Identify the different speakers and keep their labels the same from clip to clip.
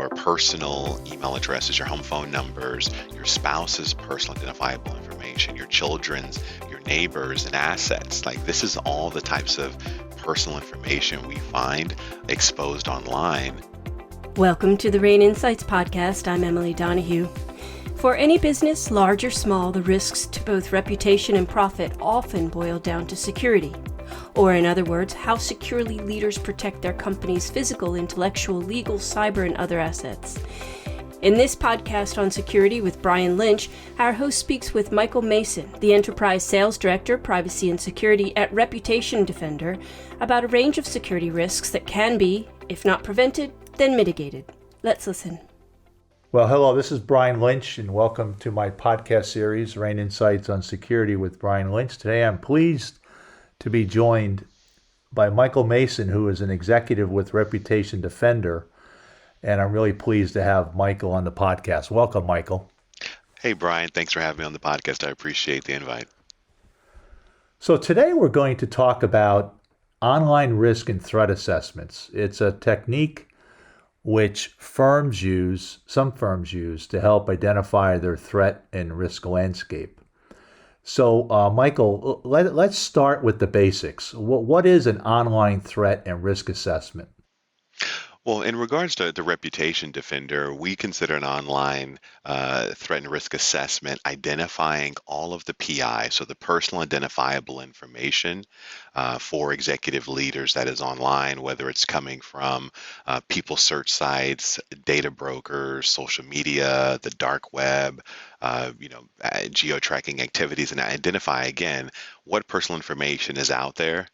Speaker 1: your personal email addresses, your home phone numbers, your spouse's personal identifiable information, your children's, your neighbors, and assets. Like, this is all the types of personal information we find exposed online.
Speaker 2: Welcome to the RANE Insights podcast. I'm Emily Donahue. For any business, large or small, the risks to both reputation and profit often boil down to security. Or in other words, how securely leaders protect their company's physical, intellectual, legal, cyber, and other assets. In this podcast on security with Brian Lynch, our host speaks with Michael Mason, the Enterprise Sales Director, Privacy and Security at Reputation Defender, about a range of security risks that can be, if not prevented, then mitigated. Let's listen.
Speaker 3: Well, hello, this is Brian Lynch, and welcome to my podcast series, RANE Insights on Security with Brian Lynch. Today I'm pleased to be joined by Michael Mason, who is an executive with Reputation Defender, and I'm really pleased to have Michael on the podcast. Welcome, Michael.
Speaker 1: Hey, Brian. Thanks for having me on the podcast. I appreciate the invite.
Speaker 3: So today we're going to talk about online risk and threat assessments. It's a technique which some firms use to help identify their threat and risk landscape. So, Michael, let's start with the basics. What is an online threat and risk assessment?
Speaker 1: Well, in regards to the Reputation Defender, we consider an online threat and risk assessment identifying all of the PI, so the personal identifiable information for executive leaders that is online, whether it's coming from people search sites, data brokers, social media, the dark web, geo-tracking activities, and identify, again, what personal information is out there.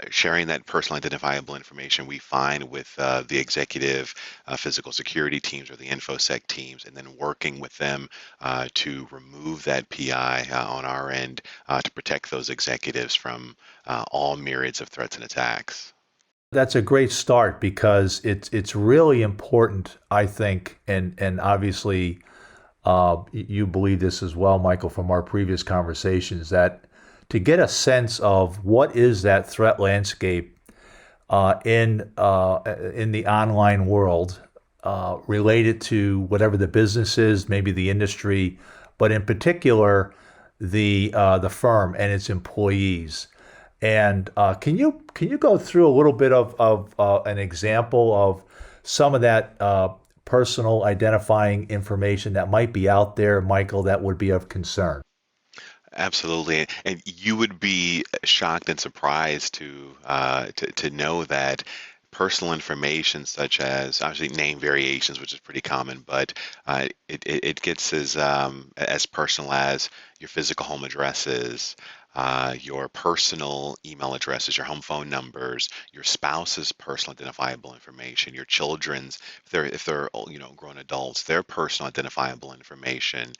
Speaker 1: Sharing that personal identifiable information we find with the executive physical security teams or the InfoSec teams, and then working with them to remove that PI on our end to protect those executives from all myriads of threats and attacks.
Speaker 3: That's a great start because it's really important, I think, and obviously you believe this as well, Michael, from our previous conversations, that to get a sense of what is that threat landscape in the online world related to whatever the business is, maybe the industry, but in particular the firm and its employees. And can you go through a little bit of an example of some of that personal identifying information that might be out there, Michael, that would be of concern?
Speaker 1: Absolutely, and you would be shocked and surprised to know that personal information, such as obviously name variations, which is pretty common, but it gets as personal as your physical home addresses, your personal email addresses, your home phone numbers, your spouse's personal identifiable information, your children's, if they're grown adults, their personal identifiable information,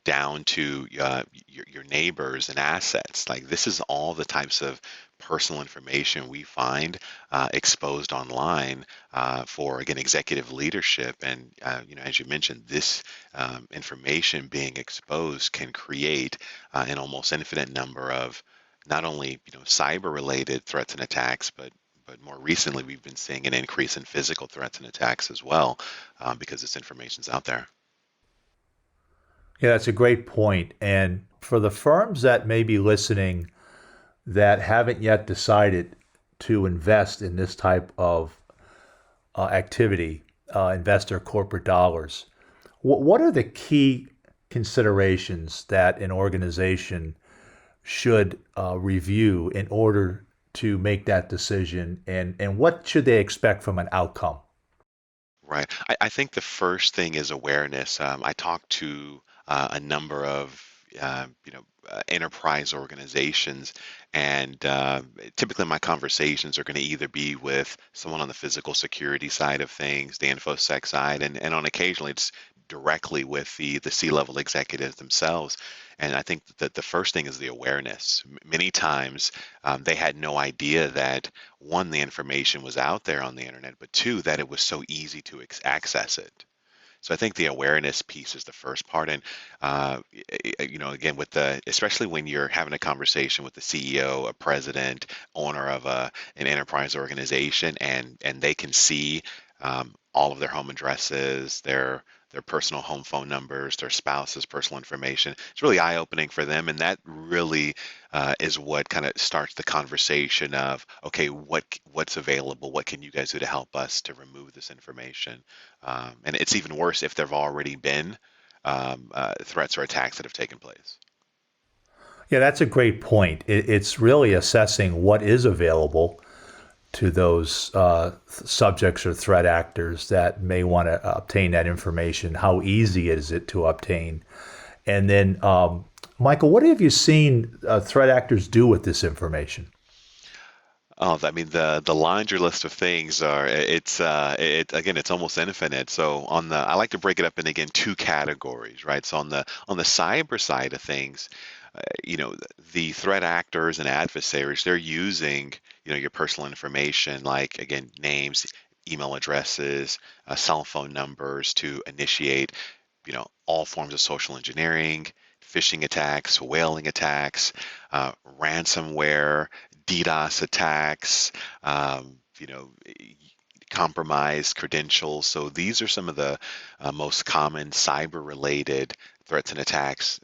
Speaker 1: down to your neighbors and assets. Like, this is all the types of personal information we find exposed online for, again, executive leadership. And as you mentioned, this information being exposed can create an almost infinite number of not only cyber-related threats and attacks, but more recently we've been seeing an increase in physical threats and attacks as well because this information's out there.
Speaker 3: Yeah, that's a great point. And for the firms that may be listening that haven't yet decided to invest in this type of activity, invest their corporate dollars, what are the key considerations that an organization should review in order to make that decision, and what should they expect from an outcome?
Speaker 1: Right. I think the first thing is awareness. I talked to a number of enterprise organizations, and typically my conversations are going to either be with someone on the physical security side of things, the InfoSec side, and on occasionally it's directly with the C-level executives themselves. And I think that the first thing is the awareness. Many times they had no idea that, one, the information was out there on the internet, but two, that it was so easy to access it. So I think the awareness piece is the first part. And, again, especially when you're having a conversation with the CEO, a president, owner of an enterprise organization, and they can see all of their home addresses, their personal home phone numbers, their spouse's personal information. It's really eye-opening for them, and that really is what kind of starts the conversation of, okay, what's available? What can you guys do to help us to remove this information? And it's even worse if there've already been threats or attacks that have taken place.
Speaker 3: Yeah, that's a great point. It's really assessing what is available to those subjects or threat actors that may want to obtain that information. How easy is it to obtain? And then, Michael, what have you seen threat actors do with this information?
Speaker 1: Oh, I mean, the laundry list of things are it's almost infinite. So I like to break it up in again two categories, right? So on the cyber side of things, the threat actors and adversaries, they're using, your personal information, like, again, names, email addresses, cell phone numbers to initiate, all forms of social engineering, phishing attacks, whaling attacks, ransomware, DDoS attacks, compromised credentials. So these are some of the most common cyber-related threats and attacks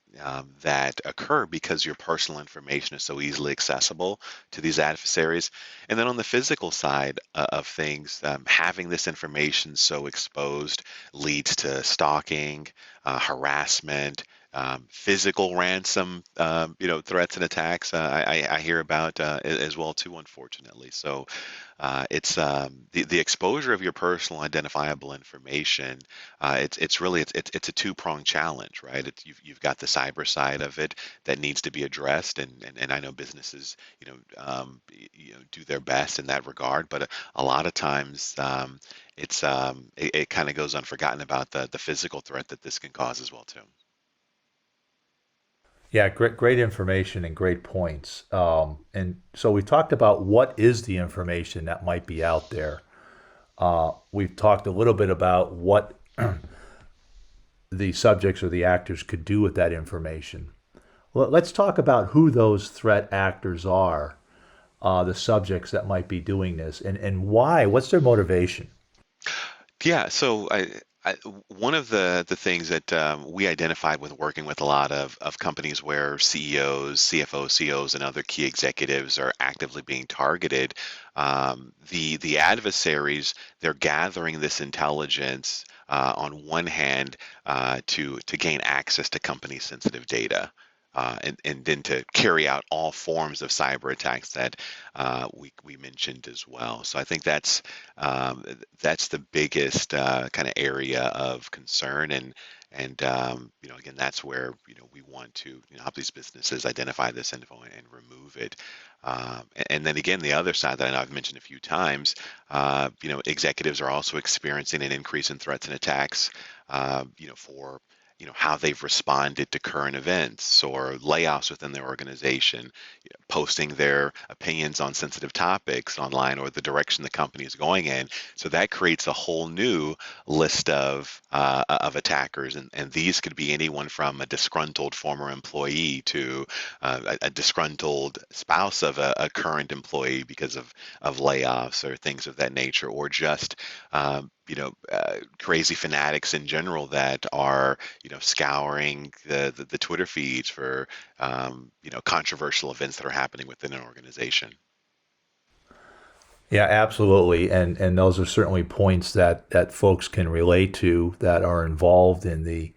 Speaker 1: that occur because your personal information is so easily accessible to these adversaries. And then on the physical side of things, having this information so exposed leads to stalking, harassment, physical ransom, threats and attacks. I hear about as well too, unfortunately. So it's the exposure of your personal identifiable information. It's a two-pronged challenge, right? You've got the cyber side of it that needs to be addressed, and I know businesses do their best in that regard, but a lot of times it kind of goes unforgotten about the physical threat that this can cause as well too.
Speaker 3: Yeah, great information and great points. And so we talked about what is the information that might be out there. We've talked a little bit about what the subjects or the actors could do with that information. Well, let's talk about who those threat actors are, the subjects that might be doing this, and why. What's their motivation?
Speaker 1: Yeah, so one of the things that we identified with working with a lot of companies where CEOs, CFOs, CEOs, and other key executives are actively being targeted, the adversaries, they're gathering this intelligence on one hand to gain access to company sensitive data. And then to carry out all forms of cyber attacks that we mentioned as well. So I think that's the biggest kind of area of concern, and again, that's where we want to help these businesses identify this info and remove it. And then again, the other side that I know I've mentioned a few times, executives are also experiencing an increase in threats and attacks, for how they've responded to current events or layoffs within their organization, posting their opinions on sensitive topics online or the direction the company is going in. So that creates a whole new list of attackers, and these could be anyone from a disgruntled former employee to a disgruntled spouse of a current employee because of layoffs or things of that nature, or just crazy fanatics in general that are, scouring the Twitter feeds for, controversial events that are happening within an organization.
Speaker 3: Yeah, absolutely. And those are certainly points that folks can relate to that are involved in the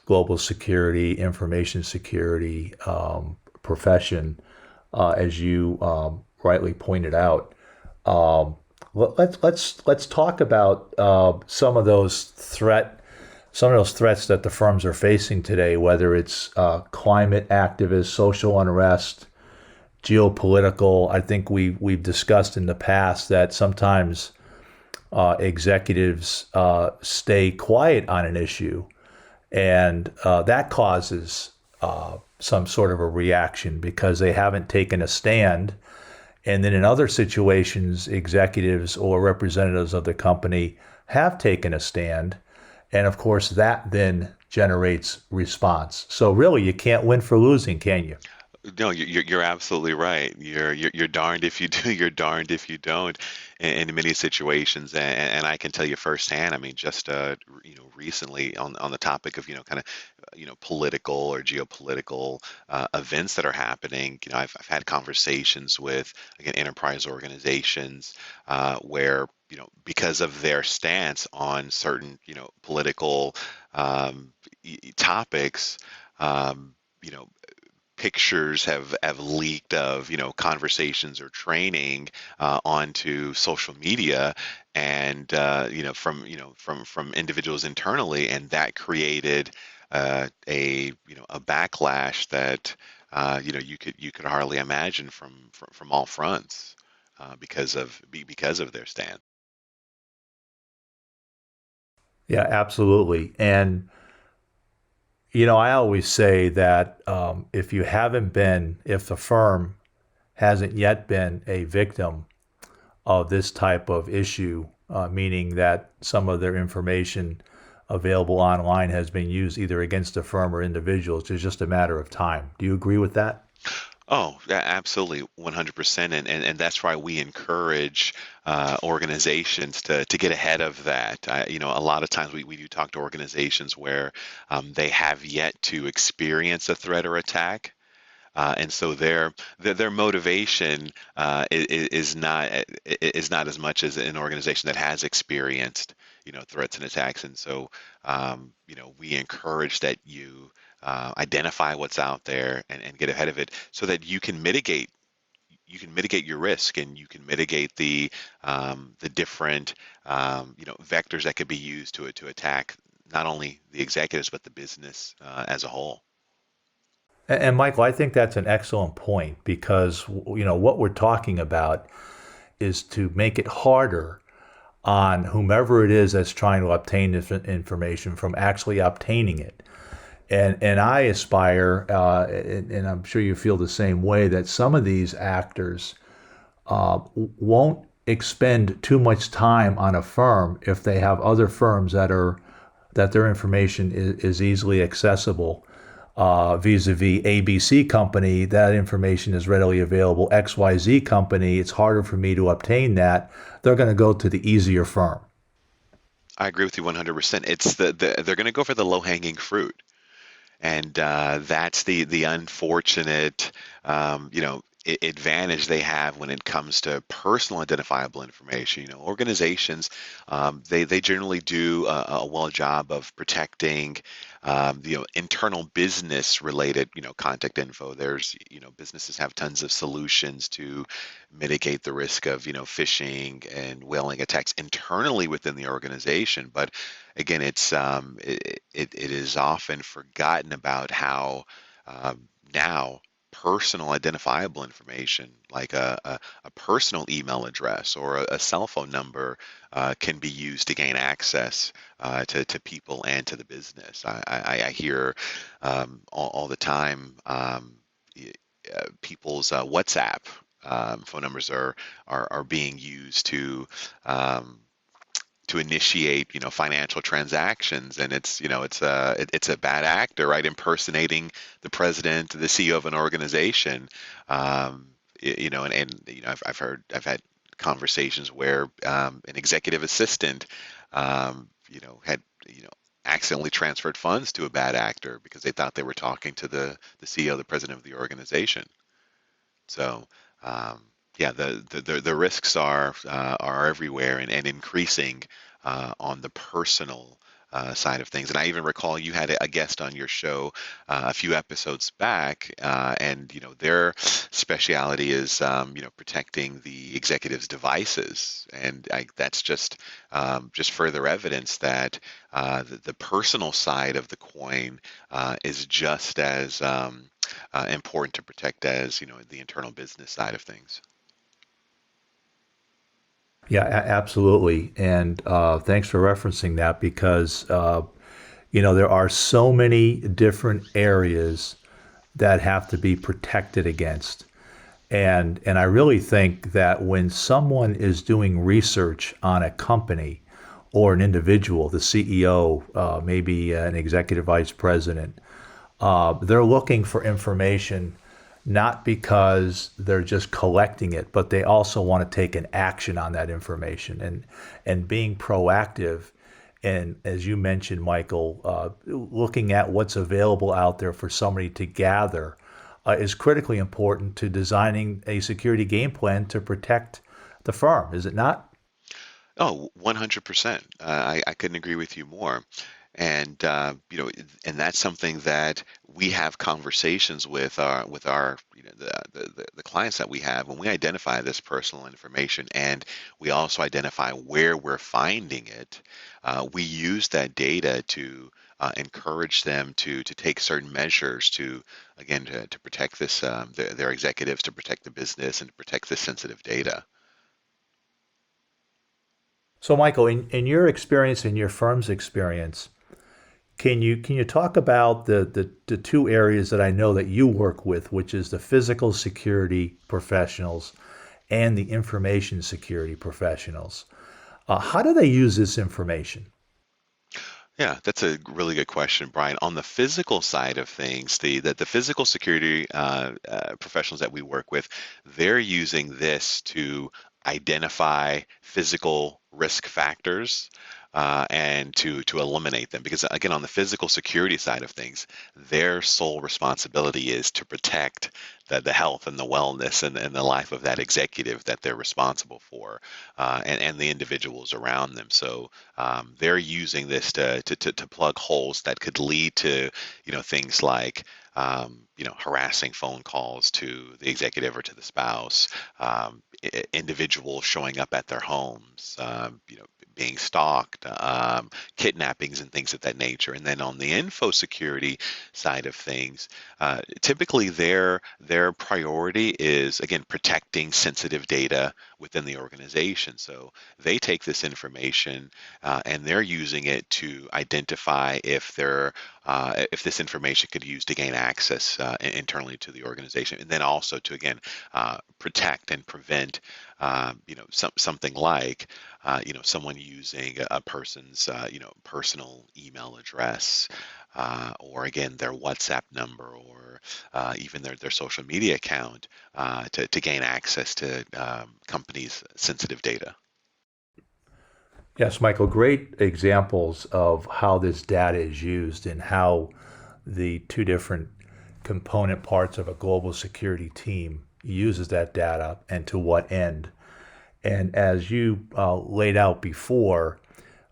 Speaker 3: global security, information security profession, as you rightly pointed out. Let's talk about some of those threats that the firms are facing today, whether it's climate activists, social unrest, geopolitical. I think we've discussed in the past that sometimes executives stay quiet on an issue, and that causes some sort of a reaction because they haven't taken a stand. And then in other situations, executives or representatives of the company have taken a stand. And of course, that then generates response. So really, you can't win for losing, can you?
Speaker 1: No, you're absolutely right. You're darned if you do, you're darned if you don't in many situations. And I can tell you firsthand, I mean, just recently on the topic of, kind of, political or geopolitical events that are happening, I've had conversations with, again, enterprise organizations where, because of their stance on certain, political topics, um, you know, pictures have leaked of conversations or training onto social media, and from individuals internally, and that created a backlash that you could hardly imagine from all fronts because of their stand.
Speaker 3: Yeah, absolutely. And I always say that if the firm hasn't yet been a victim of this type of issue, meaning that some of their information available online has been used either against the firm or individuals, it's just a matter of time. Do you agree with that?
Speaker 1: Oh, yeah, absolutely, 100%. And that's why we encourage organizations to get ahead of that. A lot of times we do talk to organizations where they have yet to experience a threat or attack. And so their motivation is not as much as an organization that has experienced threats and attacks. And so we encourage that you identify what's out there and get ahead of it so that you can mitigate your risk, and you can mitigate the different vectors that could be used to attack not only the executives but the business as a whole.
Speaker 3: And Michael, I think that's an excellent point because what we're talking about is to make it harder on whomever it is that's trying to obtain this information from actually obtaining it. And I aspire, and I'm sure you feel the same way, that some of these actors won't expend too much time on a firm if they have other firms that their information is easily accessible. Vis-a-vis ABC company, that information is readily available. XYZ company, it's harder for me to obtain that. They're going to go to the easier firm.
Speaker 1: I agree with you 100%. It's they're going to go for the low-hanging fruit, and that's the unfortunate advantage they have when it comes to personal identifiable information. Organizations, they generally do a well job of protecting internal business related contact info. There's businesses have tons of solutions to mitigate the risk of phishing and whaling attacks internally within the organization. But again, it is often forgotten about how now personal identifiable information like a personal email address or a cell phone number can be used to gain access to people and to the business. I hear all the time people's WhatsApp phone numbers are being used um, to initiate financial transactions, and it's a bad actor, right, impersonating the president, the CEO of an organization. I've had conversations where an executive assistant had accidentally transferred funds to a bad actor because they thought they were talking to the CEO, the president of the organization. So um, yeah, the risks are everywhere, and increasing on the personal side of things. And I even recall you had a guest on your show a few episodes back, and their speciality is protecting the executives' devices, and that's just further evidence that the personal side of the coin is just as important to protect as the internal business side of things.
Speaker 3: Yeah, absolutely. And thanks for referencing that because, there are so many different areas that have to be protected against. And I really think that when someone is doing research on a company or an individual, the CEO, maybe an executive vice president, they're looking for information not because they're just collecting it, but they also want to take an action on that information and being proactive. And as you mentioned, Michael, looking at what's available out there for somebody to gather is critically important to designing a security game plan to protect the firm, is it not?
Speaker 1: Oh, 100%. I couldn't agree with you more. And and that's something that we have conversations with our the clients that we have when we identify this personal information, and we also identify where we're finding it. We use that data to encourage them to take certain measures to again to protect this their executives, to protect the business, and to protect this sensitive data.
Speaker 3: So, Michael, in your experience, in your firm's experience, can you talk about the two areas that I know that you work with, which is the physical security professionals and the information security professionals? How do they use this information?
Speaker 1: Yeah, that's a really good question, Brian. On the physical side of things, the physical security professionals that we work with, they're using this to identify physical risk factors and to eliminate them. Because again, on the physical security side of things, their sole responsibility is to protect the health and the wellness and the life of that executive that they're responsible for, and the individuals around them. So they're using this to plug holes that could lead to, things like, harassing phone calls to the executive or to the spouse, individuals showing up at their homes, being stalked, kidnappings and things of that nature. And then on the info security side of things, typically their priority is again protecting sensitive data within the organization. So they take this information and they're using it to identify if this information could be used to gain access internally to the organization, and then also to again protect and prevent something like someone using a person's personal email address, or again their WhatsApp number, or even their social media account to gain access to companies' sensitive data.
Speaker 3: Yes, Michael, great examples of how this data is used and how the two different component parts of a global security team uses that data and to what end. And as you laid out before,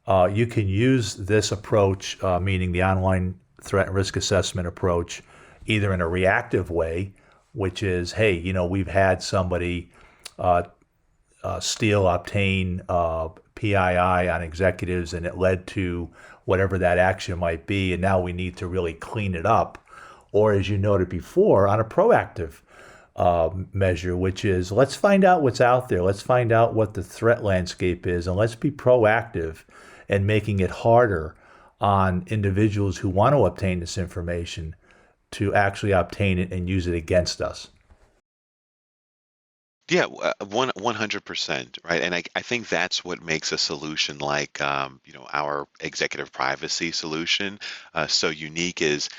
Speaker 3: you can use this approach, meaning the online threat and risk assessment approach, either in a reactive way, which is, hey, we've had somebody steal, obtain PII on executives, and it led to whatever that action might be, and now we need to really clean it up. Or, as you noted before, on a proactive measure, which is let's find out what's out there, let's find out what the threat landscape is, and let's be proactive in making it harder on individuals who want to obtain this information to actually obtain it and use it against us.
Speaker 1: Yeah, 100%, right? And I think that's what makes a solution like our executive privacy solution so unique. Is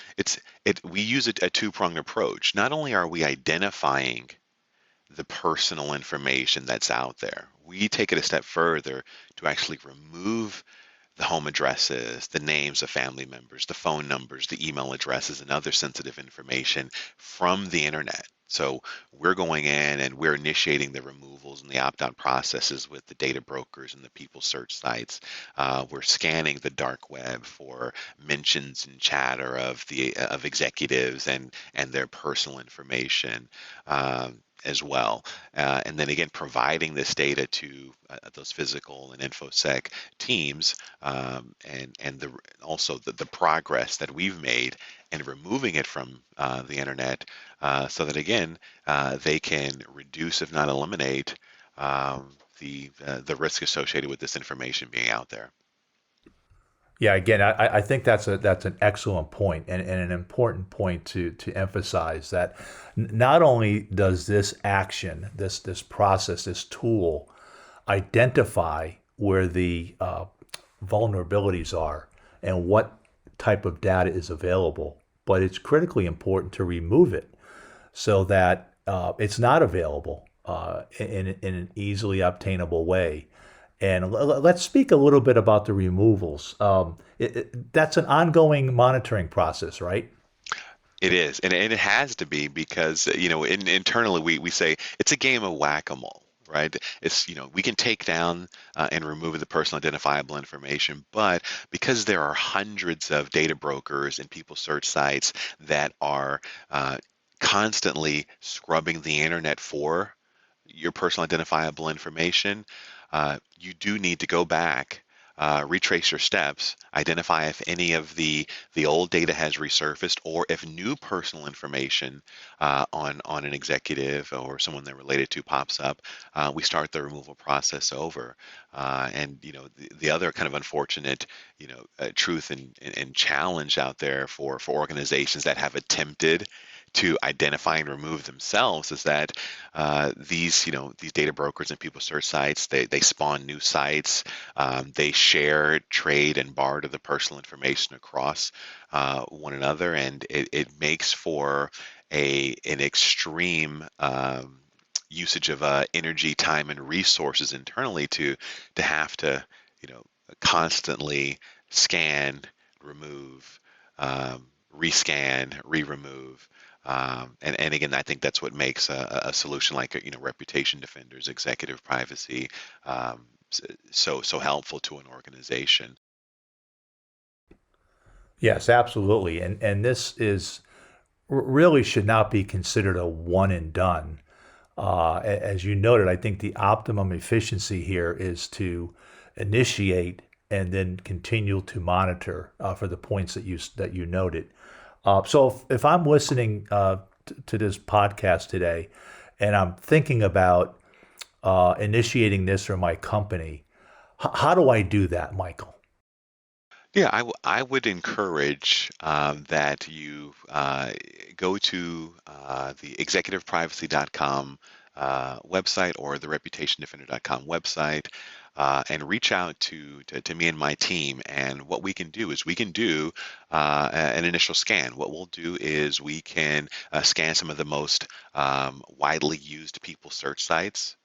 Speaker 1: we use a two-pronged approach. Not only are we identifying the personal information that's out there, we take it a step further to actually remove the home addresses, the names of family members, the phone numbers, the email addresses, and other sensitive information from the internet. So we're going in and we're initiating the removals and the opt-out processes with the data brokers and the people search sites. We're scanning the dark web for mentions and chatter of executives and their personal information. As well. And then again, providing this data to those physical and infosec teams, and also the progress that we've made and removing it from the internet, so that again they can reduce, if not eliminate, the risk associated with this information being out there.
Speaker 3: Yeah, again, I think that's an excellent point and an important point to emphasize that not only does this action, this process, this tool identify where the vulnerabilities are and what type of data is available, but it's critically important to remove it so that it's not available in an easily obtainable way. And let's speak a little bit about the removals. That's an ongoing monitoring process, right?
Speaker 1: It is, and it has to be because internally we say it's a game of whack-a-mole, right? It's we can take down and remove the personal identifiable information, but because there are hundreds of data brokers and people search sites that are constantly scrubbing the internet for your personal identifiable information, you do need to go back, retrace your steps, identify if any of the old data has resurfaced, or if new personal information on an executive or someone they're related to pops up. We start the removal process over. And the other kind of unfortunate truth and challenge out there for organizations that have attempted to identify and remove themselves is that these data brokers and people search sites, they spawn new sites, they share, trade, and barter the personal information across one another, and it makes for an extreme usage of energy, time, and resources internally to have to constantly scan, remove, rescan, re-remove. And again, I think that's what makes a solution like reputation defenders, executive privacy, so helpful to an organization.
Speaker 3: Yes, absolutely. And this is really should not be considered a one and done. As you noted, I think the optimum efficiency here is to initiate and then continue to monitor for the points that you noted. So if I'm listening to this podcast today and I'm thinking about initiating this for my company, how do I do that, Michael?
Speaker 1: Yeah, I would encourage that you go to the executiveprivacy.com website or the reputationdefender.com website and reach out to me and my team. And what we can do is we can do an initial scan. What we'll do is we can scan some of the most widely used people search sites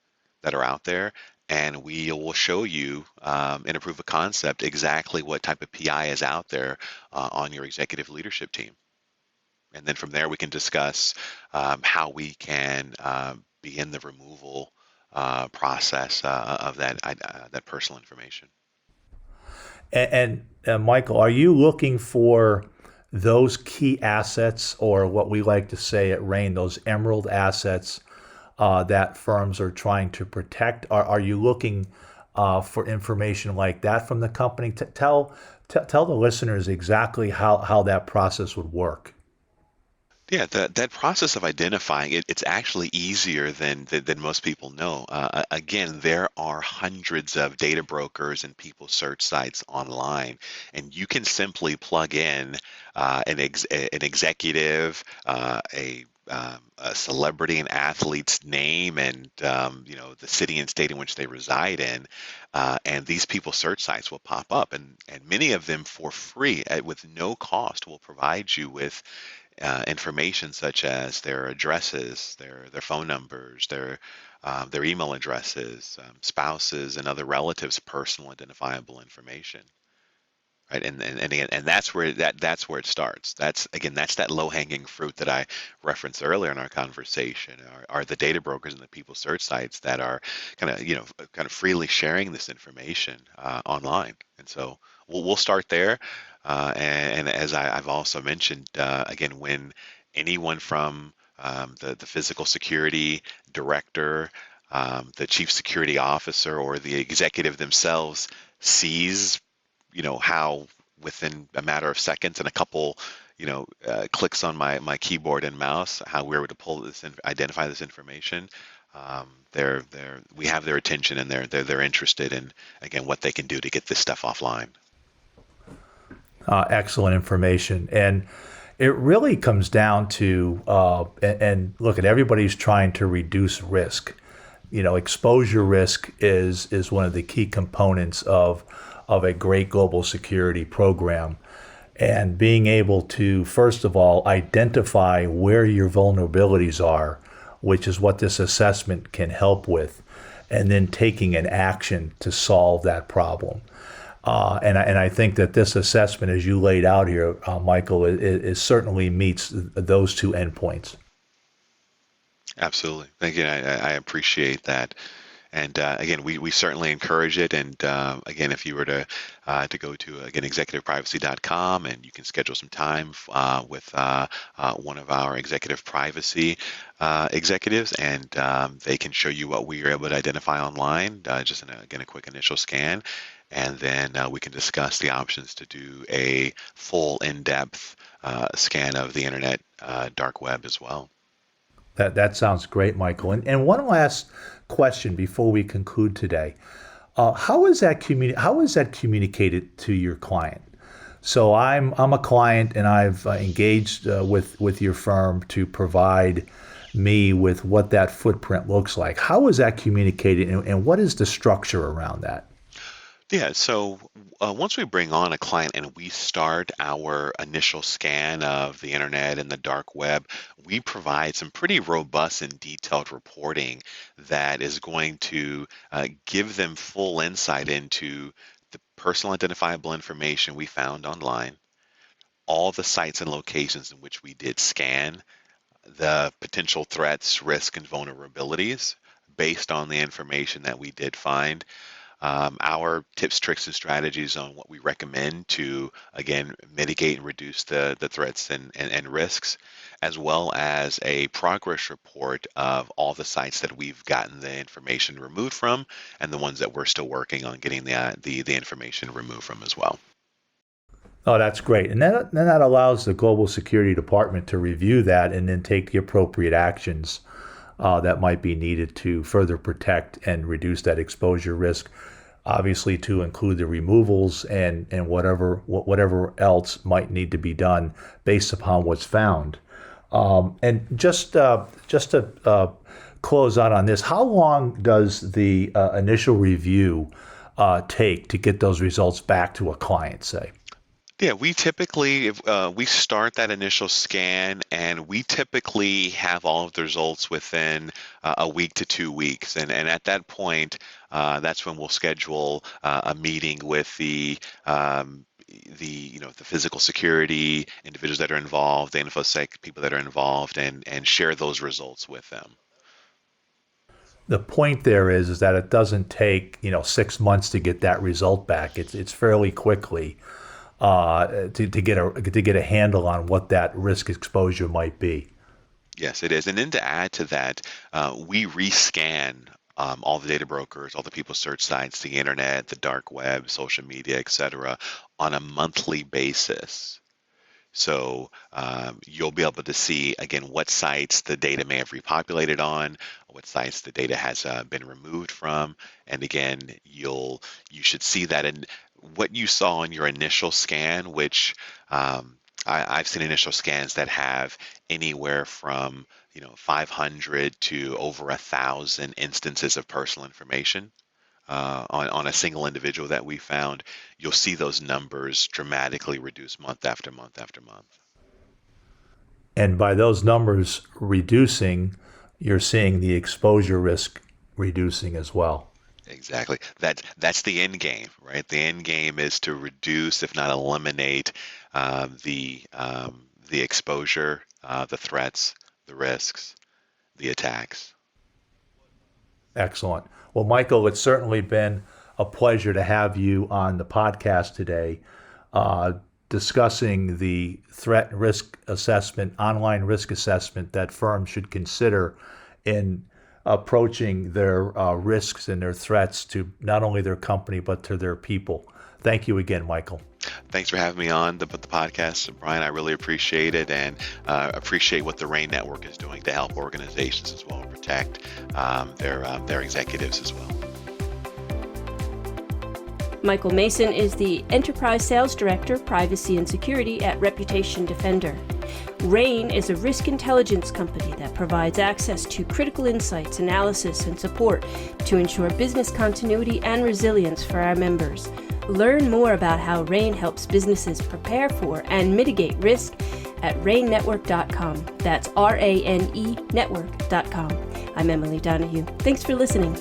Speaker 1: that are out there, and we will show you in a proof of concept exactly what type of PI is out there on your executive leadership team. And then from there, we can discuss how we can begin the removal process of that personal information.
Speaker 3: And Michael, are you looking for those key assets, or what we like to say at RANE, those emerald assets that firms are trying to protect? Are you looking for information like that from the company? Tell the listeners exactly how that process would work.
Speaker 1: Yeah, that process of identifying it, it's actually easier than most people know. Again, there are hundreds of data brokers and people search sites online, and you can simply plug in an executive, a celebrity, an athlete's name, and the city and state in which they reside in, and these people search sites will pop up, and many of them for free with no cost will provide you with information such as their addresses, their phone numbers, their email addresses, spouses, and other relatives' personal identifiable information. Right, and again, and that's where it starts. That's that low-hanging fruit that I referenced earlier in our conversation. Are the data brokers and the people search sites that are kind of freely sharing this information online, and so we'll start there. And as I've also mentioned, again, when anyone from the physical security director, the chief security officer, or the executive themselves sees how within a matter of seconds and a couple clicks on my keyboard and mouse, how we're able to pull this and identify this information, we have their attention, and they're interested in, again, what they can do to get this stuff offline.
Speaker 3: Excellent information. And it really comes down to and look, at everybody's trying to reduce risk. Exposure risk is one of the key components of a great global security program. and being able to, first of all, identify where your vulnerabilities are, which is what this assessment can help with, and then taking an action to solve that problem. And I think that this assessment, as you laid out here, Michael, it certainly meets those two endpoints.
Speaker 1: Absolutely. Thank you. I appreciate that. And again, we certainly encourage it. And again, if you were to go to, again, executiveprivacy.com, and you can schedule some time with one of our executive privacy executives, and they can show you what we are able to identify online, just again, a quick initial scan. And then we can discuss the options to do a full in-depth scan of the internet dark web as well.
Speaker 3: That sounds great, Michael. And one last question before we conclude today. How is that communicated to your client? So I'm a client, and I've engaged with your firm to provide me with what that footprint looks like. How is that communicated, and what is the structure around that?
Speaker 1: Yeah, so once we bring on a client and we start our initial scan of the internet and the dark web, we provide some pretty robust and detailed reporting that is going to give them full insight into the personal identifiable information we found online, all the sites and locations in which we did scan, the potential threats, risks, and vulnerabilities based on the information that we did find. Our tips, tricks, and strategies on what we recommend to, again, mitigate and reduce the threats and risks, as well as a progress report of all the sites that we've gotten the information removed from, and the ones that we're still working on getting the information removed from as well.
Speaker 3: Oh, that's great. And then that allows the Global Security Department to review that and then take the appropriate actions that might be needed to further protect and reduce that exposure risk, obviously to include the removals and whatever else might need to be done based upon what's found. And just to close out on this, how long does the initial review take to get those results back to a client, say?
Speaker 1: Yeah, we typically we start that initial scan, and we typically have all of the results within a week to 2 weeks, and at that point, that's when we'll schedule a meeting with the physical security individuals that are involved, the infosec people that are involved, and share those results with them.
Speaker 3: The point there is that it doesn't take 6 months to get that result back. It's fairly quickly. To get a handle on what that risk exposure might be.
Speaker 1: Yes, it is. And then to add to that, we rescan all the data brokers, all the people search sites, the internet, the dark web, social media, etc., on a monthly basis. So you'll be able to see, again, what sites the data may have repopulated on, what sites the data has been removed from, and again, you should see that in what you saw in your initial scan, which I've seen initial scans that have anywhere from 500 to over 1,000 instances of personal information on a single individual that we found. You'll see those numbers dramatically reduce month after month after month.
Speaker 3: And by those numbers reducing, you're seeing the exposure risk reducing as well.
Speaker 1: Exactly. That's the end game, right? The end game is to reduce, if not eliminate, the exposure, the threats, the risks, the attacks.
Speaker 3: Excellent. Well, Michael, it's certainly been a pleasure to have you on the podcast today, discussing the threat and risk assessment, online risk assessment that firms should consider in approaching their risks and their threats to not only their company, but to their people. Thank you again, Michael.
Speaker 1: Thanks for having me on the podcast, Brian. I really appreciate it, and appreciate what the RANE Network is doing to help organizations as well protect their executives as well.
Speaker 2: Michael Mason is the Enterprise Sales Director, Privacy and Security at Reputation Defender. RANE is a risk intelligence company that provides access to critical insights, analysis, and support to ensure business continuity and resilience for our members. Learn more about how RANE helps businesses prepare for and mitigate risk at ranenetwork.com. That's RANE network.com. I'm Emily Donahue. Thanks for listening.